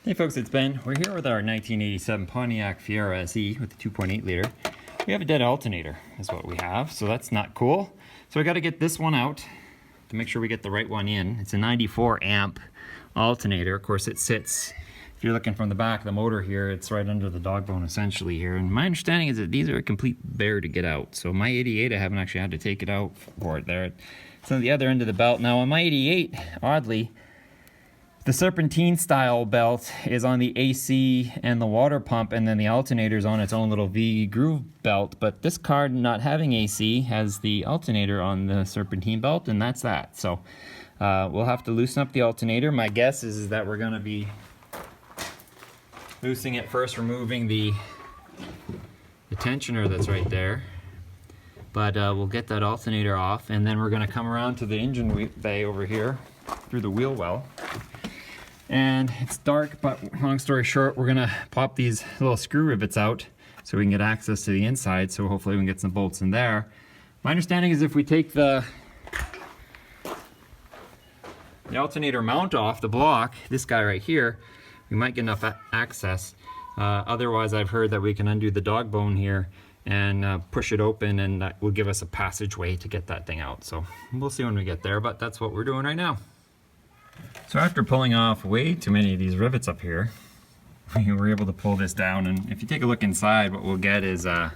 Hey folks, it's Ben. We're here with our 1987 Pontiac Fiero SE with the 2.8 liter. We have a dead alternator is what we have, so that's not cool. So we got to get this one out to make sure we get the right one in. It's a 94 amp alternator. Of course it sits, if you're looking from the back of the motor here, it's right under the dog bone essentially here. And my understanding is that these are a complete bear to get out. So my 88, I haven't actually had to take it out for it there. It's on the other end of the belt. Now on my 88, oddly, the serpentine style belt is on the AC and the water pump, and then the alternator is on its own little V groove belt. But this car, not having AC, has the alternator on the serpentine belt, and that's that. So we'll have to loosen up the alternator. My guess is that we're going to be loosening it first, removing the tensioner that's right there. But we'll get that alternator off, and then we're going to come around to the engine bay over here through the wheel well. And it's dark, but long story short, we're gonna pop these little screw rivets out so we can get access to the inside, so hopefully we can get some bolts in there. My understanding is if we take the alternator mount off the block, this guy right here, we might get enough access. Otherwise, I've heard that we can undo the dog bone here and push it open, and that will give us a passageway to get that thing out. So we'll see when we get there, but that's what we're doing right now. So after pulling off way too many of these rivets up here, we were able to pull this down, and if you take a look inside, what we'll get is what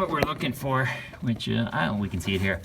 we're looking for, which we can see it here.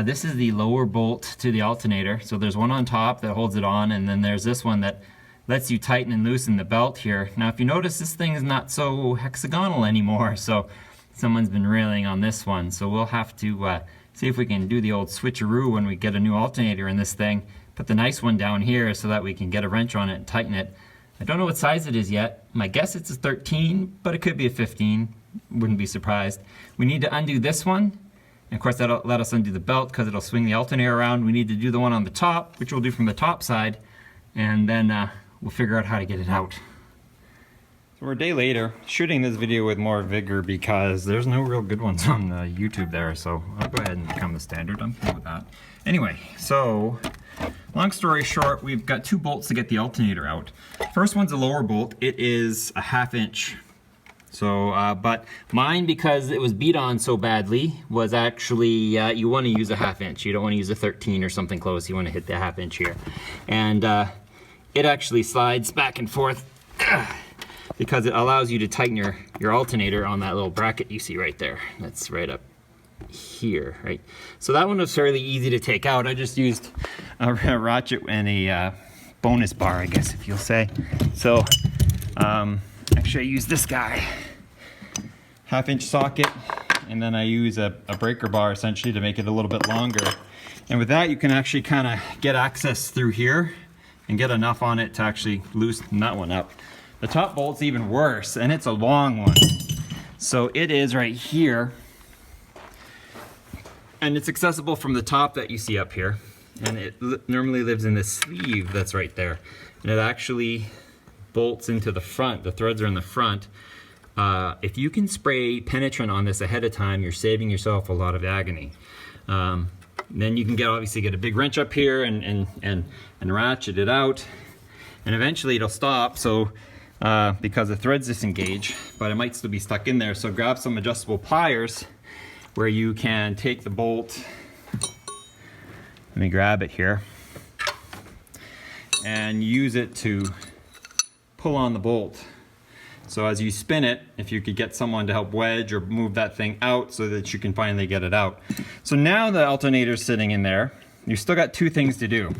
This is the lower bolt to the alternator. So there's one on top that holds it on, and then there's this one that lets you tighten and loosen the belt here. Now if you notice, this thing is not so hexagonal anymore, so someone's been railing on this one. So we'll have to see if we can do the old switcheroo when we get a new alternator in this thing. Put the nice one down here so that we can get a wrench on it and tighten it. I don't know what size it is yet. My guess it's a 13, but it could be a 15. Wouldn't be surprised. We need to undo this one. And of course that'll let us undo the belt because it'll swing the alternator around. We need to do the one on the top, which we'll do from the top side. And then we'll figure out how to get it out. So we're a day later, shooting this video with more vigor because there's no real good ones on YouTube there. So I'll go ahead and become the standard. I'm cool with that. Anyway, so long story short, we've got two bolts to get the alternator out. First one's a lower bolt. It is a 1/2 inch. So, but mine, because it was beat on so badly, was actually, you want to use a 1/2 inch. You don't want to use a 13 or something close. You want to hit the 1/2 inch here. And it actually slides back and forth because it allows you to tighten your alternator on that little bracket you see right there. That's right up here, right? So that one was fairly easy to take out. I just used a ratchet and a bonus bar, I guess, if you'll say. So actually I use this guy, 1/2 inch socket, and then I use a breaker bar essentially to make it a little bit longer. And with that, you can actually kind of get access through here and get enough on it to actually loosen that one up. The top bolt's even worse, and it's a long one. So it is right here. And it's accessible from the top that you see up here. And it normally lives in this sleeve that's right there. And it actually bolts into the front. The threads are in the front. If you can spray penetrant on this ahead of time, you're saving yourself a lot of agony. Then you can obviously get a big wrench up here and ratchet it out. And eventually it'll stop, so because the threads disengage, but it might still be stuck in there. So grab some adjustable pliers where you can take the bolt, let me grab it here, and use it to pull on the bolt. So as you spin it, if you could get someone to help wedge or move that thing out so that you can finally get it out. So now the alternator's sitting in there. You've still got two things to do.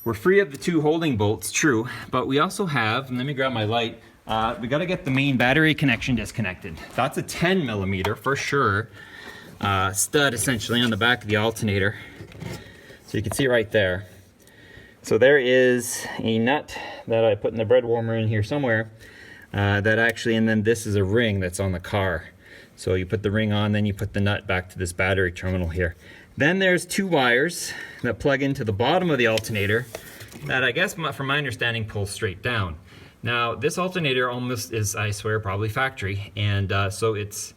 We're free of the two holding bolts, true, but we also have, and let me grab my light, we gotta get the main battery connection disconnected. That's a 10 millimeter for sure, stud essentially on the back of the alternator. So you can see right there. So there is a nut that I put in the bread warmer in here somewhere, that actually, and then this is a ring that's on the car. So you put the ring on, then you put the nut back to this battery terminal here. Then there's two wires that plug into the bottom of the alternator that I guess from my understanding pulls straight down. Now this alternator almost is, I swear, probably factory, and so it's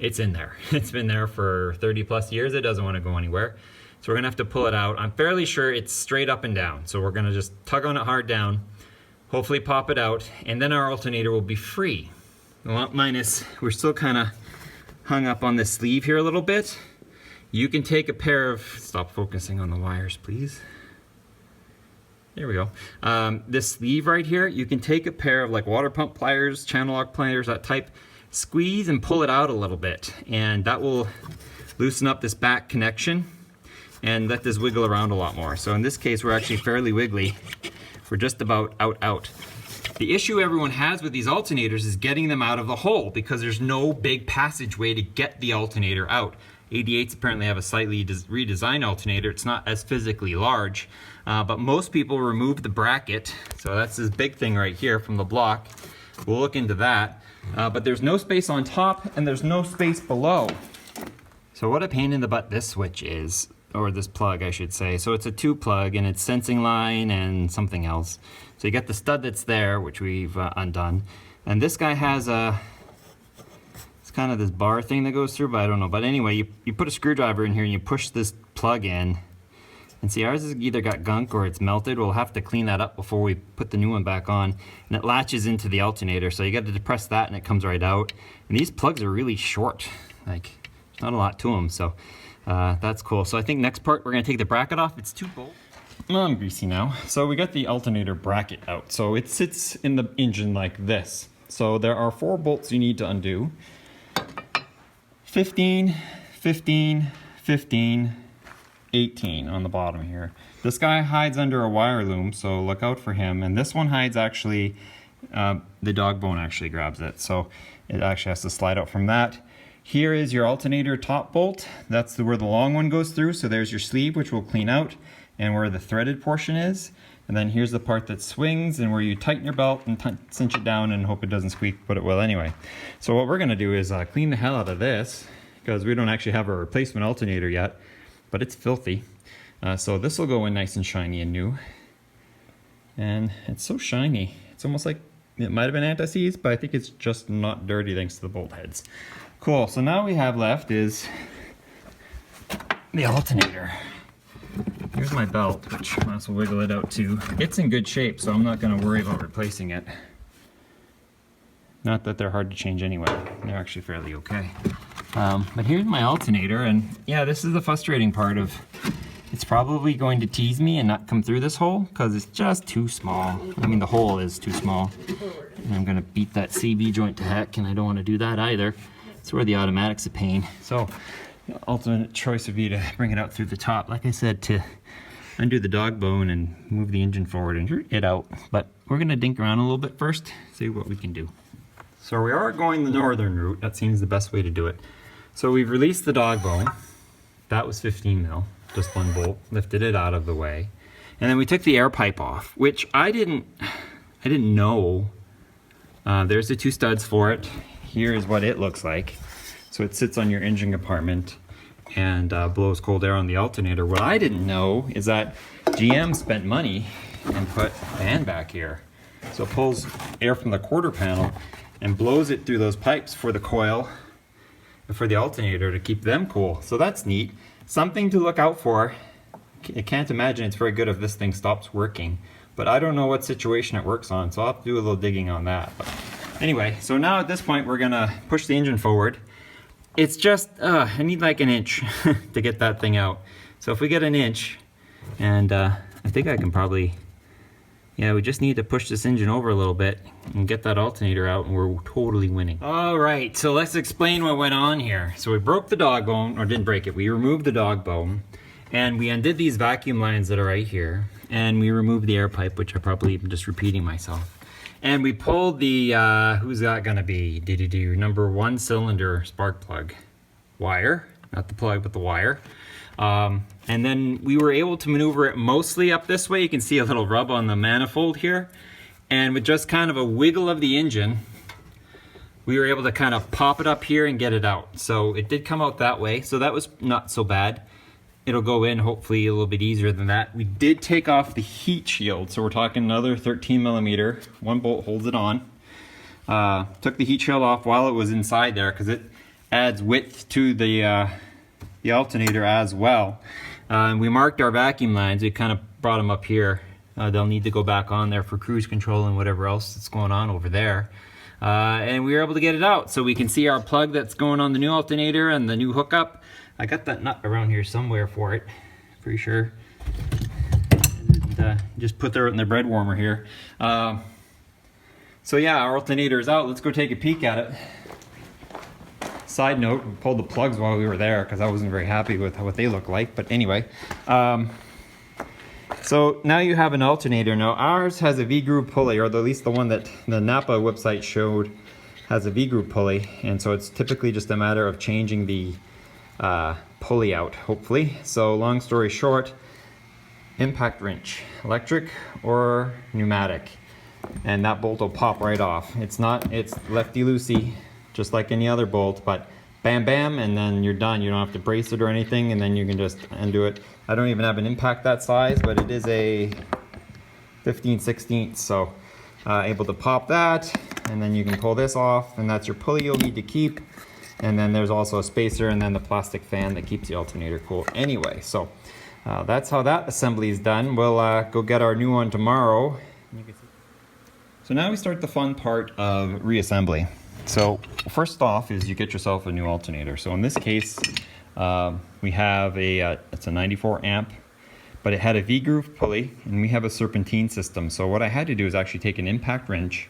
in there. It's been there for 30 plus years. It doesn't want to go anywhere. So we're gonna have to pull it out. I'm fairly sure it's straight up and down. So we're gonna just tug on it hard down, hopefully pop it out, and then our alternator will be free. Well, minus, we're still kind of hung up on this sleeve here a little bit. You can take a pair of, stop focusing on the wires, please. There we go. This sleeve right here, you can take a pair of like water pump pliers, channel lock pliers, that type, squeeze and pull it out a little bit, and that will loosen up this back connection and let this wiggle around a lot more. So in this case, we're actually fairly wiggly. We're just about out. The issue everyone has with these alternators is getting them out of the hole because there's no big passageway to get the alternator out. 88s apparently have a slightly redesigned alternator. It's not as physically large, but most people remove the bracket. So that's this big thing right here from the block. We'll look into that. But there's no space on top and there's no space below. So what a pain in the butt this switch is, or this plug I should say. So it's a 2-plug and it's sensing line and something else. So you got the stud that's there, which we've undone. And this guy has a, it's kind of this bar thing that goes through, but I don't know. But anyway, you put a screwdriver in here and you push this plug in. And see, ours has either got gunk or it's melted. We'll have to clean that up before we put the new one back on. And it latches into the alternator, so you got to depress that and it comes right out. And these plugs are really short. Like, there's not a lot to them, so that's cool. So I think next part, we're gonna take the bracket off. It's 2 bolts. I'm greasy now. So we got the alternator bracket out. So it sits in the engine like this. So there are 4 bolts you need to undo. 15, 15, 15, 18 on the bottom here. This guy hides under a wire loom, so look out for him. And this one hides actually, the dog bone actually grabs it. So it actually has to slide out from that. Here is your alternator top bolt. That's where the long one goes through. So there's your sleeve, which we'll clean out, and where the threaded portion is. And then here's the part that swings and where you tighten your belt and cinch it down and hope it doesn't squeak, but it will anyway. So what we're gonna do is clean the hell out of this, because we don't actually have a replacement alternator yet, but it's filthy. So this will go in nice and shiny and new. And it's so shiny. It's almost like it might have been anti-seize, but I think it's just not dirty thanks to the bolt heads. Cool, so now we have left is the alternator. Here's my belt, which I also wiggle it out too. It's in good shape, so I'm not gonna worry about replacing it. Not that they're hard to change anyway. They're actually fairly okay. But here's my alternator, and yeah, this is the frustrating part of, it's probably going to tease me and not come through this hole, because it's just too small. I mean, the hole is too small. And I'm gonna beat that CV joint to heck, and I don't wanna do that either. It's where the automatic's a pain. So, the ultimate choice would be to bring it out through the top, like I said, to undo the dog bone and move the engine forward and root it out. But we're gonna dink around a little bit first, see what we can do. So we are going the northern route. That seems the best way to do it. So we've released the dog bone. That was 15 mil, just one bolt, lifted it out of the way. And then we took the air pipe off, which I didn't know. There's the 2 studs for it. Here is what it looks like. So it sits on your engine compartment and blows cold air on the alternator. What I didn't know is that GM spent money and put a fan back here. So it pulls air from the quarter panel and blows it through those pipes for the coil and for the alternator to keep them cool. So that's neat. Something to look out for. I can't imagine it's very good if this thing stops working, but I don't know what situation it works on, so I'll have to do a little digging on that. But anyway, so now at this point we're gonna push the engine forward. It's just, I need like an inch to get that thing out. So if we get an inch, and I think I can probably, yeah, we just need to push this engine over a little bit and get that alternator out, and we're totally winning. All right, so let's explain what went on here. So we broke the dog bone, or didn't break it, we removed the dog bone, and we undid these vacuum lines that are right here, and we removed the air pipe, which I probably am just repeating myself. And we pulled the, who's that gonna be? Number 1 cylinder spark plug wire, not the plug, but the wire. And then we were able to maneuver it mostly up this way. You can see a little rub on the manifold here. And with just kind of a wiggle of the engine, we were able to kind of pop it up here and get it out. So it did come out that way. So that was not so bad. It'll go in hopefully a little bit easier than that. We did take off the heat shield. So we're talking another 13 millimeter. 1 bolt holds it on. Took the heat shield off while it was inside there because it adds width to the alternator as well. We marked our vacuum lines. We kind of brought them up here. They'll need to go back on there for cruise control and whatever else that's going on over there. And we were able to get it out, so we can see our plug that's going on the new alternator and the new hookup. I got that nut around here somewhere for it, pretty sure. And, just put there in the bread warmer here. So yeah, our alternator is out. Let's go take a peek at it. Side note, we pulled the plugs while we were there because I wasn't very happy with what they look like. But anyway, so now you have an alternator. Now ours has a V-groove pulley, or at least the one that the Napa website showed has a V-groove pulley. And so it's typically just a matter of changing the pulley out, hopefully. So long story short, impact wrench, electric or pneumatic. And that bolt will pop right off. It's lefty-loosey, just like any other bolt, but bam bam, and then you're done. You don't have to brace it or anything, and then you can just undo it. I don't even have an impact that size, but it is a 15/16, so able to pop that, and then you can pull this off, and that's your pulley you'll need to keep. And then there's also a spacer, and then the plastic fan that keeps the alternator cool anyway. So that's how that assembly is done. We'll go get our new one tomorrow. So now we start the fun part of reassembly. So first off is you get yourself a new alternator. So in this case, we have it's a 94 amp, but it had a V-groove pulley, and we have a serpentine system. So what I had to do is actually take an impact wrench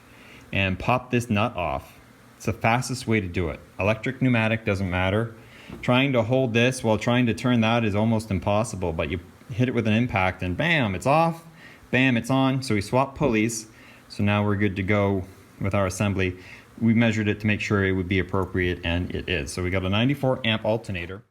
and pop this nut off. It's the fastest way to do it. Electric, pneumatic, doesn't matter. Trying to hold this while trying to turn that is almost impossible, but you hit it with an impact and bam, it's off, bam, it's on. So we swapped pulleys. So now we're good to go with our assembly. We measured it to make sure it would be appropriate, and it is. So we got a 94 amp alternator.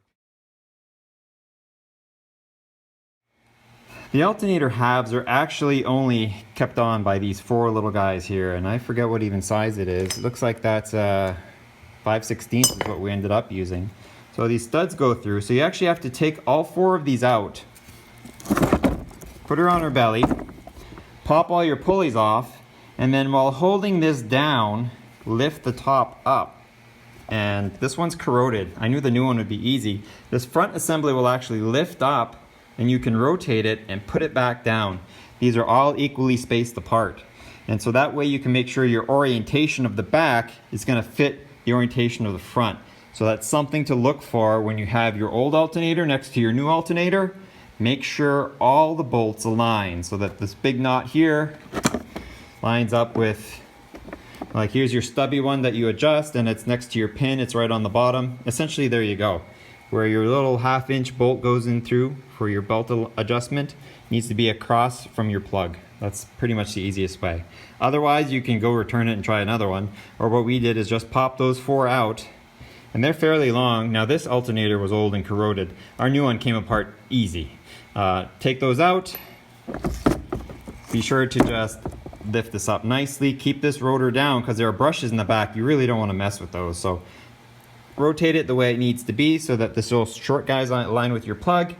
The alternator halves are actually only kept on by these 4 little guys here, and I forget what even size it is. It looks like that's 5/16 is what we ended up using. So these studs go through, so you actually have to take all 4 of these out, put her on her belly, pop all your pulleys off, and then while holding this down, lift the top up. And this one's corroded. I knew the new one would be easy. This front assembly will actually lift up, and you can rotate it and put it back down. These are all equally spaced apart. And so that way you can make sure your orientation of the back is going to fit the orientation of the front. So that's something to look for when you have your old alternator next to your new alternator. Make sure all the bolts align so that this big knot here lines up with, like, here's your stubby one that you adjust, and it's next to your pin, it's right on the bottom. Essentially, there you go. Where your little 1/2-inch bolt goes in through for your belt adjustment needs to be across from your plug. That's pretty much the easiest way. Otherwise, you can go return it and try another one. Or what we did is just pop those 4 out, and they're fairly long. Now this alternator was old and corroded. Our new one came apart easy. Take those out. Be sure to just lift this up nicely. Keep this rotor down because there are brushes in the back. You really don't want to mess with those. So rotate it the way it needs to be so that this little short guy's line with your plug.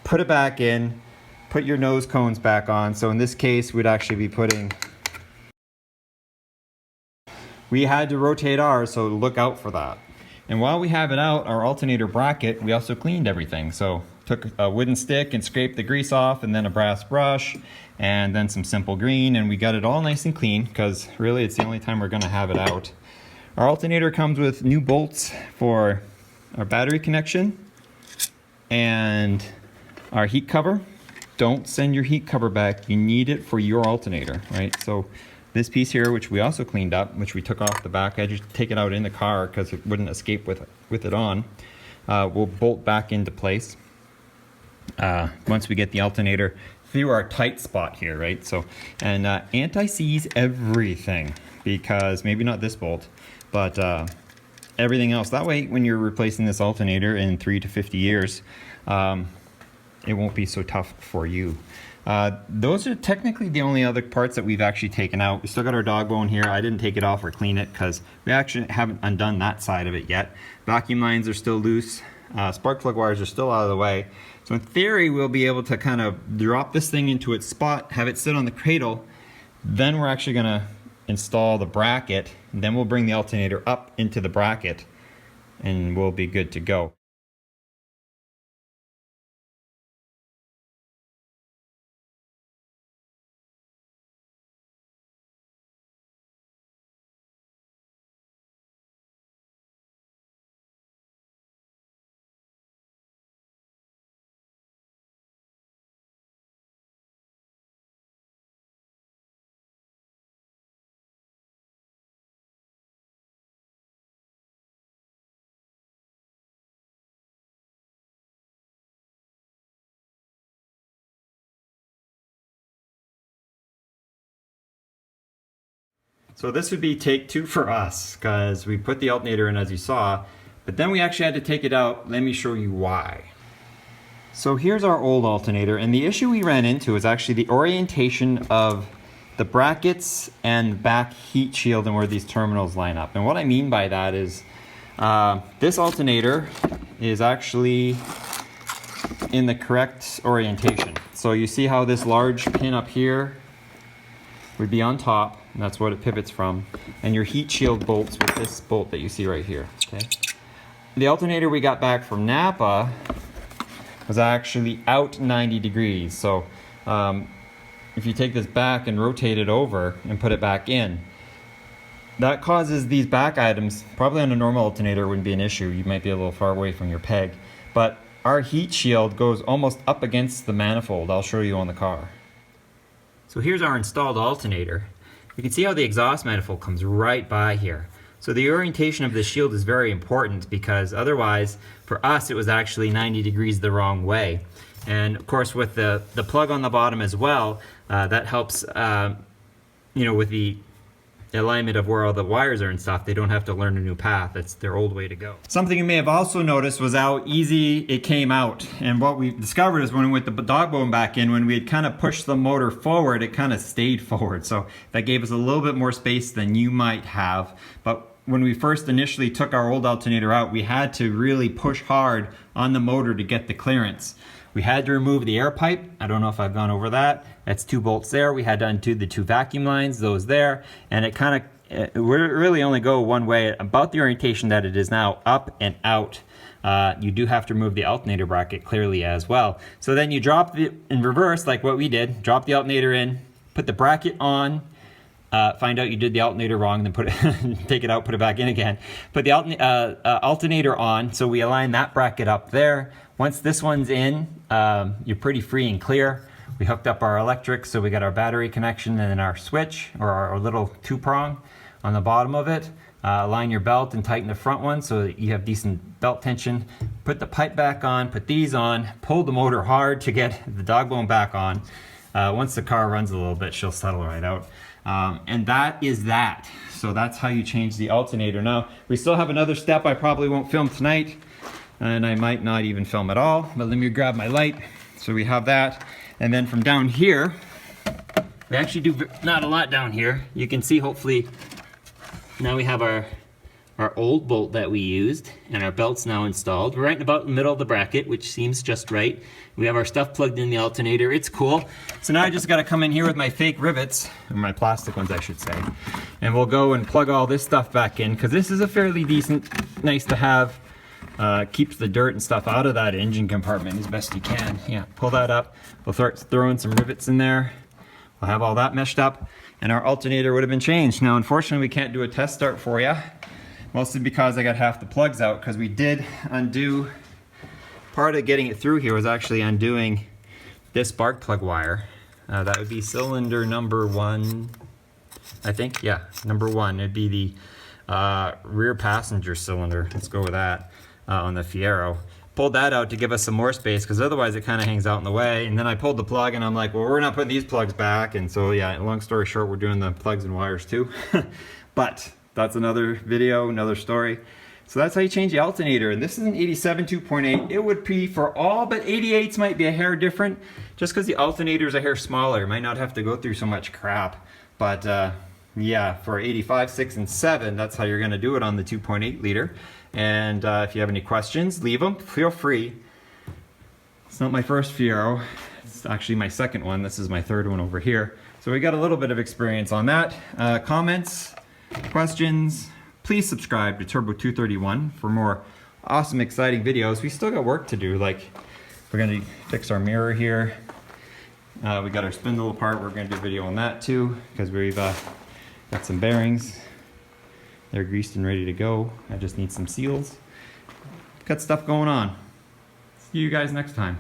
Put it back in. Put your nose cones back on. So in this case, we'd actually be putting... We had to rotate ours, so look out for that. And while we have it out, our alternator bracket, we also cleaned everything. So took a wooden stick and scraped the grease off, and then a brass brush, and then some simple green, and we got it all nice and clean because really it's the only time we're gonna have it out. Our alternator comes with new bolts for our battery connection and our heat cover. Don't send your heat cover back. You need it for your alternator, right? So this piece here, which we also cleaned up, which we took off the back edge, take it out in the car because it wouldn't escape with it on, will bolt back into place once we get the alternator through our tight spot here, right? So, and anti-seize everything, because maybe not this bolt, but everything else. That way, when you're replacing this alternator in 3 to 50 years, it won't be so tough for you. Those are technically the only other parts that we've actually taken out. We still got our dog bone here. I didn't take it off or clean it because we actually haven't undone that side of it yet. Vacuum lines are still loose. Spark plug wires are still out of the way. So in theory, we'll be able to kind of drop this thing into its spot, have it sit on the cradle. Then we're actually gonna install the bracket, and then we'll bring the alternator up into the bracket, and we'll be good to go. So this would be take 2 for us, because we put the alternator in as you saw, but then we actually had to take it out. Let me show you why. So here's our old alternator, and the issue we ran into is actually the orientation of the brackets and back heat shield and where these terminals line up. And what I mean by that is this alternator is actually in the correct orientation. So you see how this large pin up here would be on top, and that's what it pivots from, and your heat shield bolts with this bolt that you see right here. Okay. The alternator we got back from Napa was actually out 90 degrees. So if you take this back and rotate it over and put it back in, that causes these back items, probably on a normal alternator wouldn't be an issue, you might be a little far away from your peg, but our heat shield goes almost up against the manifold. I'll show you on the car. So here's our installed alternator. You can see how the exhaust manifold comes right by here. So the orientation of the shield is very important, because otherwise, for us, it was actually 90 degrees the wrong way. And of course, with the plug on the bottom as well, that helps, you know, with the alignment of where all the wires are and stuff. They don't have to learn a new path. That's their old way to go. Something you may have also noticed was how easy it came out. And what we discovered is when we put the dog bone back in, when we had kind of pushed the motor forward, it kind of stayed forward. So that gave us a little bit more space than you might have. But when we first initially took our old alternator out, we had to really push hard on the motor to get the clearance. We had to remove the air pipe. I don't know if I've gone over that. That's 2 bolts there. We had to undo the 2 vacuum lines, those there. And it kind of, we really only go one way, about the orientation that it is now, up and out. You do have to remove the alternator bracket clearly as well. So then you drop it in reverse, like what we did. Drop the alternator in, put the bracket on, find out you did the alternator wrong, then put it, take it out, put it back in again. Put the alternator on, so we align that bracket up there. Once this one's in, you're pretty free and clear. We hooked up our electric, so we got our battery connection and then our switch, or our little 2-prong on the bottom of it. Align your belt and tighten the front one so that you have decent belt tension. Put the pipe back on, put these on, pull the motor hard to get the dog bone back on. Once the car runs a little bit, she'll settle right out. And that is that. So that's how you change the alternator. Now, we still have another step I probably won't film tonight, and I might not even film at all, but let me grab my light. So we have that. And then from down here, we actually do not a lot down here. You can see, hopefully, now we have our old bolt that we used, and our belt's now installed. We're right in about the middle of the bracket, which seems just right. We have our stuff plugged in the alternator. It's cool. So now I just gotta come in here with my fake rivets, or my plastic ones I should say, and we'll go and plug all this stuff back in, because this is a fairly decent, nice to have. Keeps the dirt and stuff out of that engine compartment as best you can. Yeah, pull that up. We'll start throwing some rivets in there. We'll have all that meshed up, and our alternator would have been changed. Now, unfortunately, we can't do a test start for you, mostly because I got half the plugs out, because we did undo, part of getting it through here was actually undoing this spark plug wire. That would be cylinder number 1, I think, yeah, number 1. It'd be the rear passenger cylinder. Let's go with that. On the Fiero. Pulled that out to give us some more space, because otherwise it kind of hangs out in the way. And then I pulled the plug and I'm like, well, we're not putting these plugs back. And so yeah, long story short, we're doing the plugs and wires too. But that's another video, another story. So that's how you change the alternator. And this is an 87 2.8. It would be for all but 88s might be a hair different, just because the alternator is a hair smaller. It might not have to go through so much crap. But yeah, for 85, 6, and 7, that's how you're going to do it on the 2.8 liter. And if you have any questions, leave them. Feel free. It's not my first Fiero. It's actually my second one. This is my third one over here. So we got a little bit of experience on that. Comments, questions, please subscribe to Turbo 231 for more awesome, exciting videos. We still got work to do. Like, we're going to fix our mirror here. We got our spindle apart. We're going to do a video on that too, because we've got some bearings. They're greased and ready to go. I just need some seals. Got stuff going on. See you guys next time.